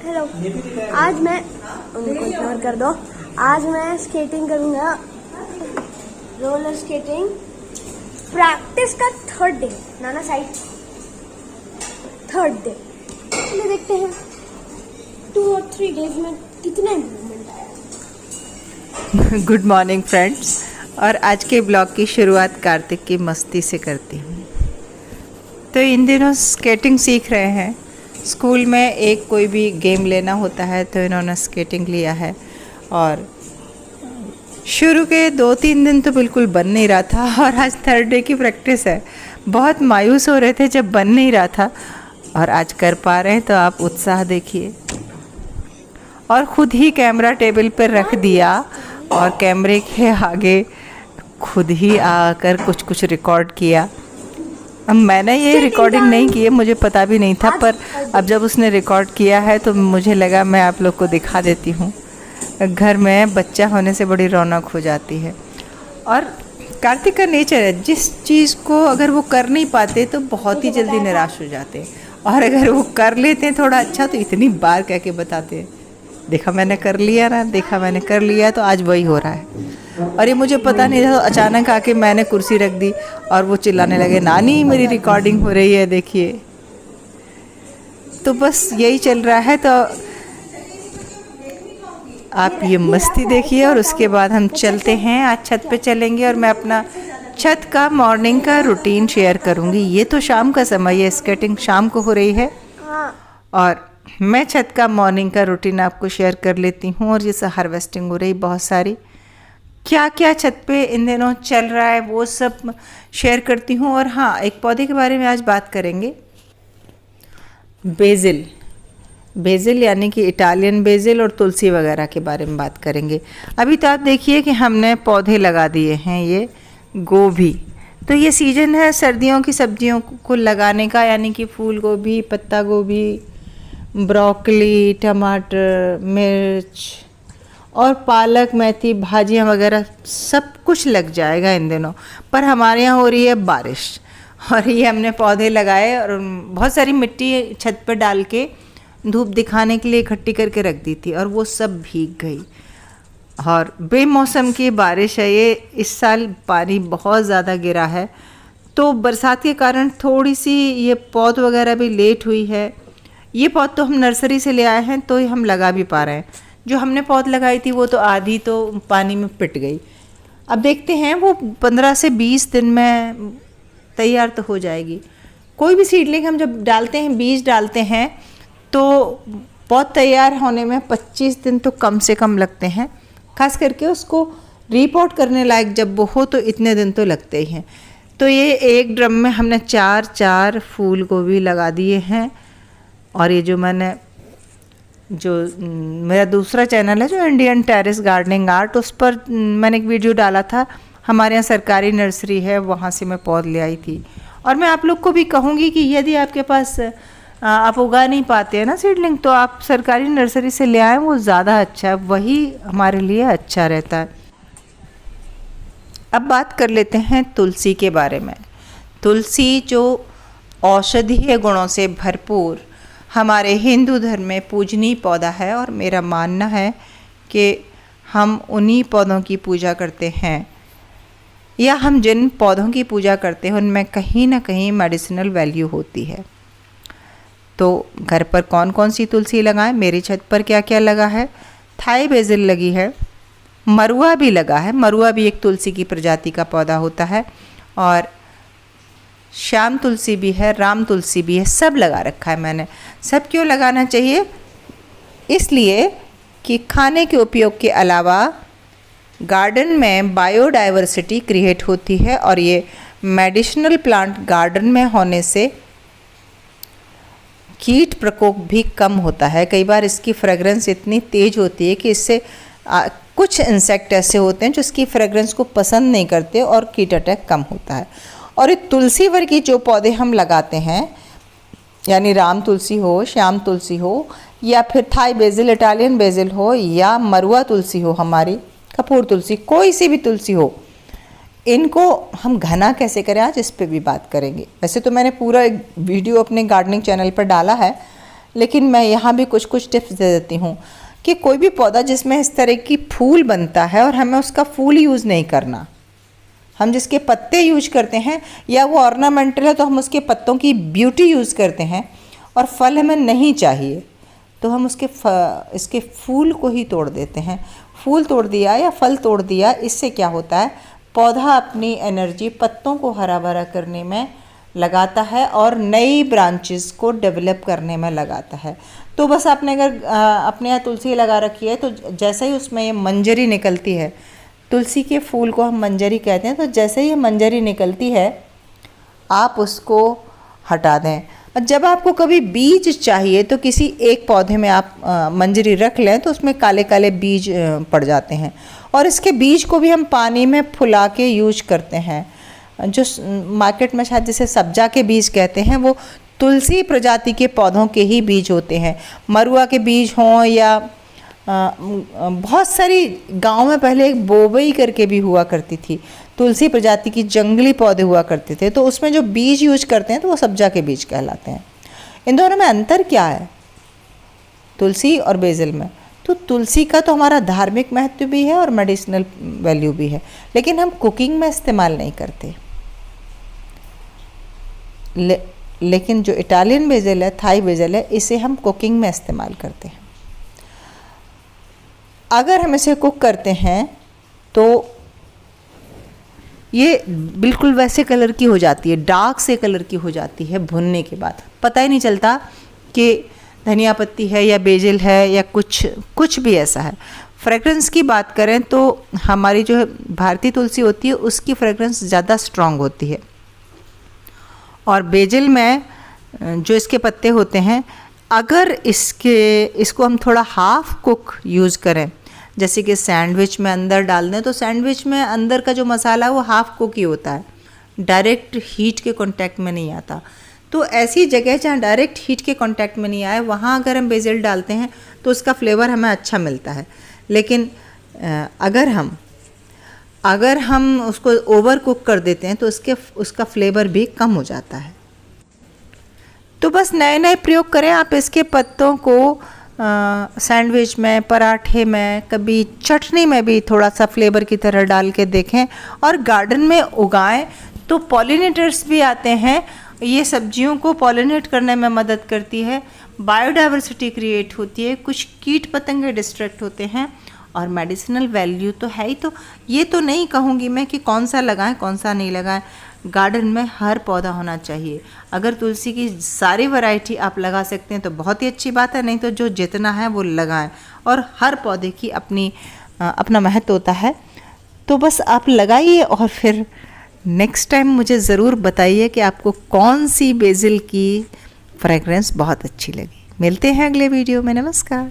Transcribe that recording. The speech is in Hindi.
हेलो, आज मैं उनको इग्नोर कर दो। आज मैं स्केटिंग करूँगा, रोलर स्केटिंग। प्रैक्टिस का थर्ड डे, नाना साइड थर्ड डे। चलिए देखते हैं 2 और 3 डेज में कितना इम्प्रूवमेंट आया। गुड मॉर्निंग फ्रेंड्स, और आज के ब्लॉग की शुरुआत कार्तिक की मस्ती से करती हूँ। तो इन दिनों स्केटिंग सीख रहे हैं। स्कूल में एक कोई भी गेम लेना होता है तो इन्होंने स्केटिंग लिया है, और शुरू के 2-3 दिन तो बिल्कुल बन नहीं रहा था, और आज थर्ड डे की प्रैक्टिस है। बहुत मायूस हो रहे थे जब बन नहीं रहा था, और आज कर पा रहे हैं तो आप उत्साह देखिए। और ख़ुद ही कैमरा टेबल पर रख दिया और कैमरे के आगे खुद ही आकर कुछ कुछ रिकॉर्ड किया। अब मैंने ये रिकॉर्डिंग नहीं की है, मुझे पता भी नहीं था, पर अब जब उसने रिकॉर्ड किया है तो मुझे लगा मैं आप लोग को दिखा देती हूँ। घर में बच्चा होने से बड़ी रौनक हो जाती है। और कार्तिक का नेचर है, जिस चीज़ को अगर वो कर नहीं पाते तो बहुत ही जल्दी निराश हो जाते हैं, और अगर वो कर लेते हैं थोड़ा अच्छा तो इतनी बार कह के बताते हैं, देखा मैंने कर लिया ना, देखा मैंने कर लिया। तो आज वही हो रहा है। और ये मुझे पता नहीं था, तो अचानक आके मैंने कुर्सी रख दी और वो चिल्लाने लगे, नानी मेरी रिकॉर्डिंग हो रही है देखिए। तो बस यही चल रहा है। तो आप ये मस्ती देखिए, और उसके बाद हम चलते हैं। आज छत पे चलेंगे और मैं अपना छत का मॉर्निंग का रूटीन शेयर करूँगी। ये तो शाम का समय है, स्केटिंग शाम को हो रही है, और मैं छत का मॉर्निंग का रूटीन आपको शेयर कर लेती हूँ। और जैसे हार्वेस्टिंग हो रही बहुत सारी, क्या क्या छत पे इन दिनों चल रहा है वो सब शेयर करती हूँ। और हाँ, एक पौधे के बारे में आज बात करेंगे, बेजिल। बेजिल यानी कि इटालियन बेजिल और तुलसी वगैरह के बारे में बात करेंगे। अभी तो आप देखिए कि हमने पौधे लगा दिए हैं। ये गोभी, तो ये सीजन है सर्दियों की सब्जियों को लगाने का, यानी कि फूल गोभी, पत्ता गोभी, ब्रोकली, टमाटर, मिर्च और पालक, मेथी, भाजियाँ वगैरह सब कुछ लग जाएगा इन दिनों। पर हमारे यहाँ हो रही है बारिश, और ये हमने पौधे लगाए और बहुत सारी मिट्टी छत पर डाल के धूप दिखाने के लिए इकट्ठी करके रख दी थी, और वो सब भीग गई। और बेमौसम की बारिश है ये, इस साल पानी बहुत ज़्यादा गिरा है, तो बरसात के कारण थोड़ी सी ये पौध वगैरह भी लेट हुई है। ये पौध तो हम नर्सरी से ले आए हैं, तो ये हम लगा भी पा रहे हैं। जो हमने पौध लगाई थी वो तो आधी तो पानी में पिट गई। अब देखते हैं, वो 15 से 20 दिन में तैयार तो हो जाएगी। कोई भी सीडलिंग हम जब डालते हैं, बीज डालते हैं, तो पौध तैयार होने में 25 दिन तो कम से कम लगते हैं। खास करके उसको रिपोर्ट करने लायक जब वो हो तो इतने दिन तो लगते ही हैं। तो ये एक ड्रम में हमने 4 फूल गोभी लगा दिए हैं। और ये जो मेरा दूसरा चैनल है जो इंडियन टेरेस गार्डनिंग आर्ट, उस पर मैंने एक वीडियो डाला था। हमारे यहाँ सरकारी नर्सरी है, वहाँ से मैं पौध ले आई थी। और मैं आप लोग को भी कहूँगी कि यदि आपके पास आप उगा नहीं पाते हैं ना सीडलिंग, तो आप सरकारी नर्सरी से ले आएँ, वो ज़्यादा अच्छा है, वही हमारे लिए अच्छा रहता है। अब बात कर लेते हैं तुलसी के बारे में। तुलसी जो औषधीय गुणों से भरपूर हमारे हिंदू धर्म में पूजनीय पौधा है, और मेरा मानना है कि हम उन्हीं पौधों की पूजा करते हैं, या हम जिन पौधों की पूजा करते हैं उनमें कहीं ना कहीं मेडिसिनल वैल्यू होती है। तो घर पर कौन कौन सी तुलसी लगाएं? मेरी छत पर क्या क्या लगा है? थाई बेजिल लगी है, मरुआ भी लगा है। मरुआ भी एक तुलसी की प्रजाति का पौधा होता है, और श्याम तुलसी भी है, राम तुलसी भी है, सब लगा रखा है मैंने। सब क्यों लगाना चाहिए? इसलिए कि खाने के उपयोग के अलावा गार्डन में बायोडाइवर्सिटी क्रिएट होती है, और ये मेडिसिनल प्लांट गार्डन में होने से कीट प्रकोप भी कम होता है। कई बार इसकी फ्रेगरेंस इतनी तेज़ होती है कि इससे कुछ इंसेक्ट ऐसे होते हैं जो इसकी फ्रेगरेंस को पसंद नहीं करते, और कीट अटैक कम होता है। और ये तुलसी वर्गी जो पौधे हम लगाते हैं, यानी राम तुलसी हो, श्याम तुलसी हो, या फिर थाई बेजिल, इटालियन बेजिल हो, या मरुआ तुलसी हो, हमारी कपूर तुलसी, कोई सी भी तुलसी हो, इनको हम घना कैसे करें आज इस पे भी बात करेंगे। वैसे तो मैंने पूरा एक वीडियो अपने गार्डनिंग चैनल पर डाला है, लेकिन मैं यहाँ भी कुछ कुछ टिप्स दे देती हूँ कि कोई भी पौधा जिसमें इस तरह की फूल बनता है और हमें उसका फूल यूज़ नहीं करना, हम जिसके पत्ते यूज करते हैं या वो ऑर्नामेंटल है तो हम उसके पत्तों की ब्यूटी यूज़ करते हैं और फल हमें नहीं चाहिए तो हम इसके फूल को ही तोड़ देते हैं। फूल तोड़ दिया या फल तोड़ दिया, इससे क्या होता है, पौधा अपनी एनर्जी पत्तों को हरा भरा करने में लगाता है और नई ब्रांचेस को डेवलप करने में लगाता है। तो बस आपने अगर अपने यहाँ तुलसी लगा रखी है तो जैसे ही उसमें ये मंजरी निकलती है, तुलसी के फूल को हम मंजरी कहते हैं, तो जैसे ही ये मंजरी निकलती है आप उसको हटा दें। जब आपको कभी बीज चाहिए तो किसी एक पौधे में आप मंजरी रख लें तो उसमें काले काले बीज पड़ जाते हैं और इसके बीज को भी हम पानी में फुला के यूज करते हैं। जो मार्केट में शायद जिसे सब्जा के बीज कहते हैं, वो तुलसी प्रजाति के पौधों के ही बीज होते हैं। मरुआ के बीज हों या बहुत सारी गांव में पहले एक बोबई करके भी हुआ करती थी, तुलसी प्रजाति की जंगली पौधे हुआ करते थे, तो उसमें जो बीज यूज करते हैं तो वो सब्जा के बीज कहलाते हैं। इन दोनों में अंतर क्या है तुलसी और बेसिल में? तो तुलसी का तो हमारा धार्मिक महत्व भी है और मेडिसिनल वैल्यू भी है, लेकिन हम कुकिंग में इस्तेमाल नहीं करते। लेकिन जो इटालियन बेसिल है, थाई बेसिल है, इसे हम कुकिंग में इस्तेमाल करते हैं। अगर हम इसे कुक करते हैं तो ये बिल्कुल वैसे कलर की हो जाती है, डार्क से कलर की हो जाती है भुनने के बाद। पता ही नहीं चलता कि धनिया पत्ती है या बेसिल है या कुछ भी ऐसा है। फ्रेगरेंस की बात करें तो हमारी जो भारतीय तुलसी होती है उसकी फ्रेगरेंस ज़्यादा स्ट्रॉन्ग होती है और बेसिल में जो इसके पत्ते होते हैं, अगर इसको हम थोड़ा हाफ कुक यूज़ करें, जैसे कि सैंडविच में अंदर डाल दें, तो सैंडविच में अंदर का जो मसाला है वो हाफ कुक ही होता है, डायरेक्ट हीट के कांटेक्ट में नहीं आता। तो ऐसी जगह जहाँ डायरेक्ट हीट के कांटेक्ट में नहीं आए, वहाँ अगर हम बेसिल डालते हैं तो उसका फ्लेवर हमें अच्छा मिलता है। लेकिन अगर हम उसको ओवर कुक कर देते हैं तो उसका फ्लेवर भी कम हो जाता है। तो बस नए नए प्रयोग करें आप इसके पत्तों को सैंडविच में, पराठे में, कभी चटनी में भी थोड़ा सा फ्लेवर की तरह डाल के देखें और गार्डन में उगाएं तो पॉलिनेटर्स भी आते हैं। ये सब्जियों को पॉलिनेट करने में मदद करती है, बायोडाइवर्सिटी क्रिएट होती है, कुछ कीट पतंगे डिस्ट्रैक्ट होते हैं और मेडिसिनल वैल्यू तो है ही। तो ये तो नहीं कहूँगी मैं कि कौन सा लगाएं कौन सा नहीं लगाएं, गार्डन में हर पौधा होना चाहिए। अगर तुलसी की सारी वैरायटी आप लगा सकते हैं तो बहुत ही अच्छी बात है, नहीं तो जो जितना है वो लगाएं और हर पौधे की अपना महत्व होता है। तो बस आप लगाइए और फिर नेक्स्ट टाइम मुझे ज़रूर बताइए कि आपको कौन सी बेसिल की फ्रेगरेंस बहुत अच्छी लगी। मिलते हैं अगले वीडियो में। नमस्कार।